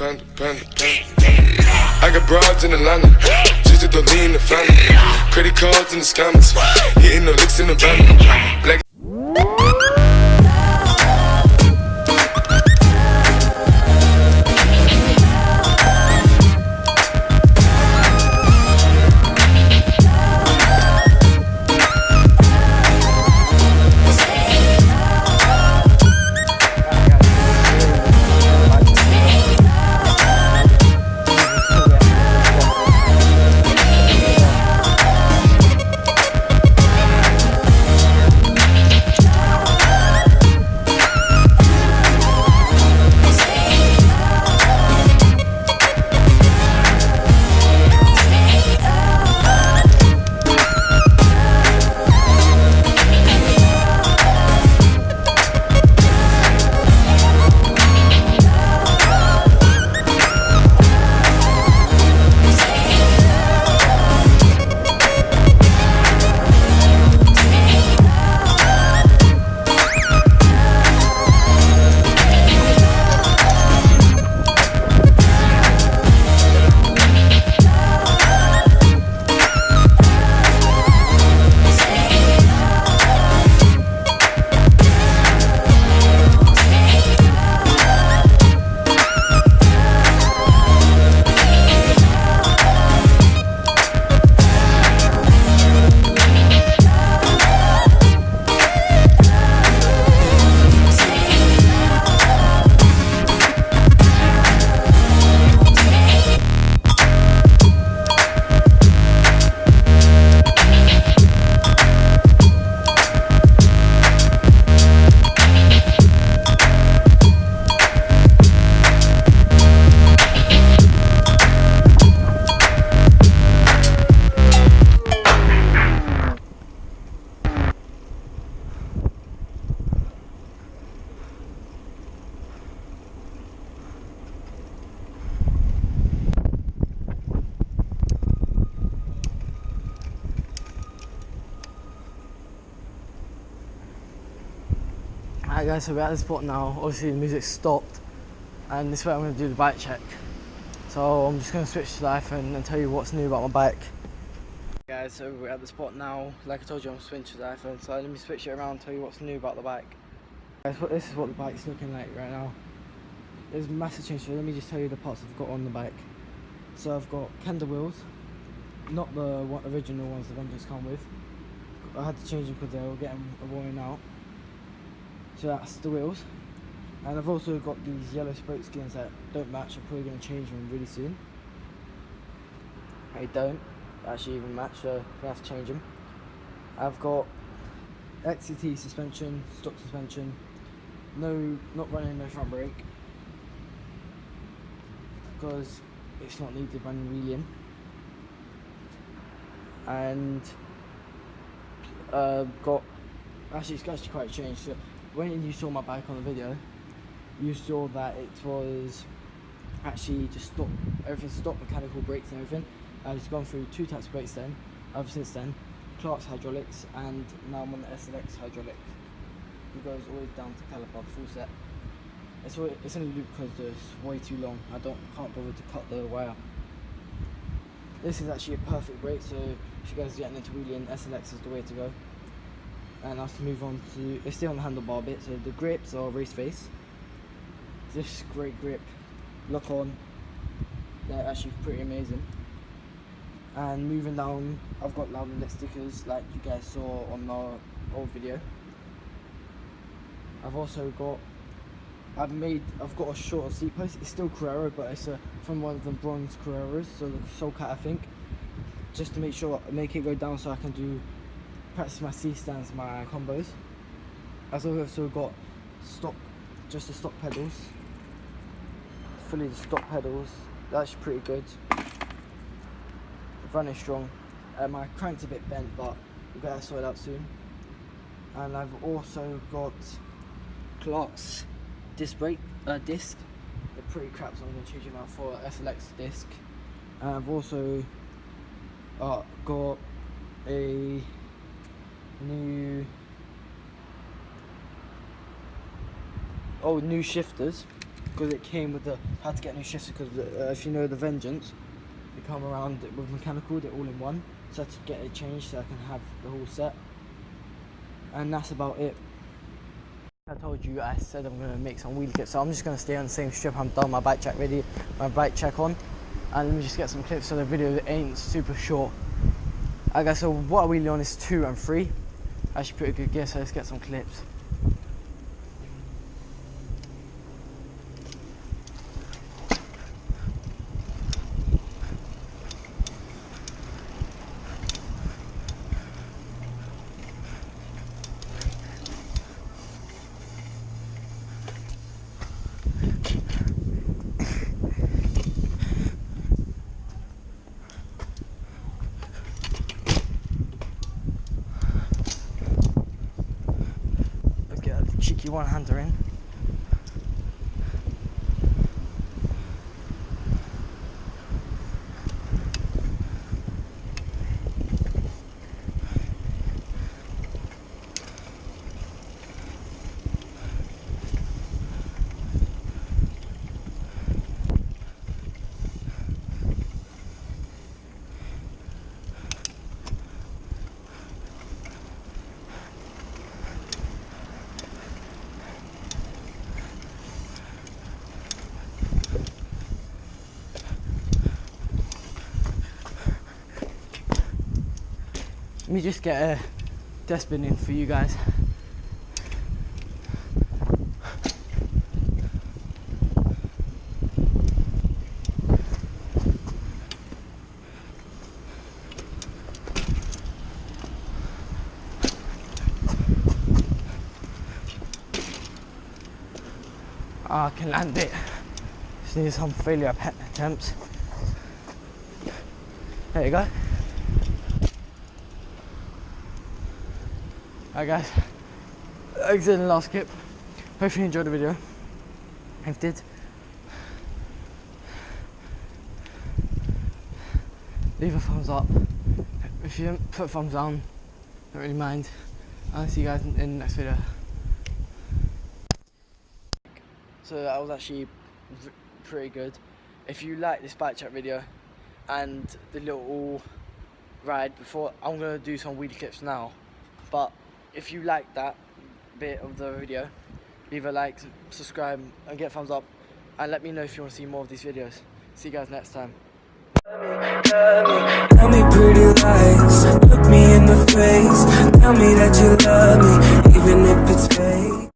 panda, panda, panda. I got broads in Atlanta, just to lean the family. Credit cards and the scammers, hitting the licks in the van. Black. Alright guys, so we're at the spot now. Obviously the music stopped and this is where I'm going to do the bike check. So I'm just going to switch to the iPhone and tell you what's new about my bike. Guys, so we're at the spot now. Like I told you, I'm switching to the iPhone, so let me switch it around and tell you what's new about the bike. Guys, this is what the bike's looking like right now. There's massive change, so let me just tell you the parts I've got on the bike. So I've got Kenda wheels, not the original ones the Avengers come with. I had to change them because they were getting worn out. So that's the wheels, and I've also got these yellow spoke skins that don't match. I'm probably going to change them really soon. They don't actually even match, so I have to change them. I've got XCT suspension, stock suspension, not running no front brake because it's not needed when wheeling, and it's actually quite changed. So when you saw my bike on the video, you saw that it was actually just stock, everything stock mechanical brakes and everything. I've gone through 2 types of brakes then, since then, Clark's hydraulics, and now I'm on the SLX hydraulic. It goes all the way down to caliper, full set. It's only loop because it's way too long. I can't bother to cut the wire. This is actually a perfect brake, so if you guys are getting into wheeling, SLX is the way to go. And I have to move on to, it's still on the handlebar bit, so the grips are race face. This great grip, lock on, they're actually pretty amazing. And moving down, I've got loud and lit stickers like you guys saw on the old video. I've also got, I've got a shorter seat post. It's still Carrera, but it's from one of the bronze Carreras, so the Soul Cat I think, just to make it go down so I can practice my C-stands, my combos. I've also got just the stock pedals, fully the stock pedals. That's pretty good. Running strong. My crank's a bit bent, but we'll get that sorted out soon. And I've also got Clark's disc brake disc. They're pretty crap, so I'm going to change them out for SLX disc. And I've also got a new shifters. because it came with the had to get new shifts because if you know the Vengeance, they come around with mechanical, they're all in one, so I had to get it changed so I can have the whole set, and that's about it. I told you, I said I'm going to make some wheel clips, so I'm just going to stay on the same strip. I'm done my bike check ready, my bike check on, and let me just get some clips so the video ain't super short. Okay, so what are we on is 2 and 3. Actually pretty good gear, so let's get some clips. Cheeky one-hander in. Let me just get a dustbin in for you guys. I can land it. Just need some failure attempts. There you go. Alright guys, exit the last clip. Hopefully you enjoyed the video. If you did, leave a thumbs up. If you didn't, put a thumbs down. Don't really mind. I'll see you guys in the next video. So that was actually pretty good. If you like this bike chat video and the little ride before, I'm gonna do some wheelie clips now. But if you like that bit of the video, leave a like, subscribe and get a thumbs up, and let me know if you want to see more of these videos. See you guys next time. Tell me pretty lies, look me in the face, tell me that you love me, even if it's